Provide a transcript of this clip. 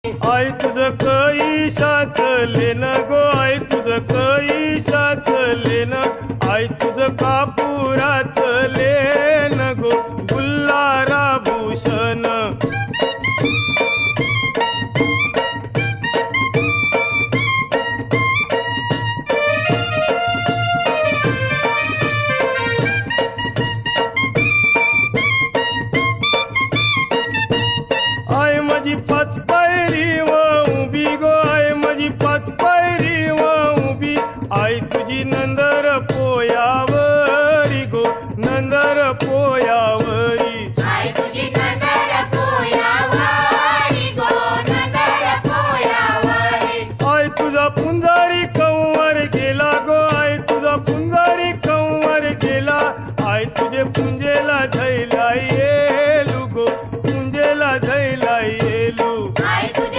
आई तुझं कैशाच लेन गो, आई तुझं कैशाच लेन, आई तुझं कापुराच लेन गो, गुल्हारा भूषण. आई माझी पाच पायरी व उभी गो, आई माझी पाच पायरी व उभी, आई तुझी नंद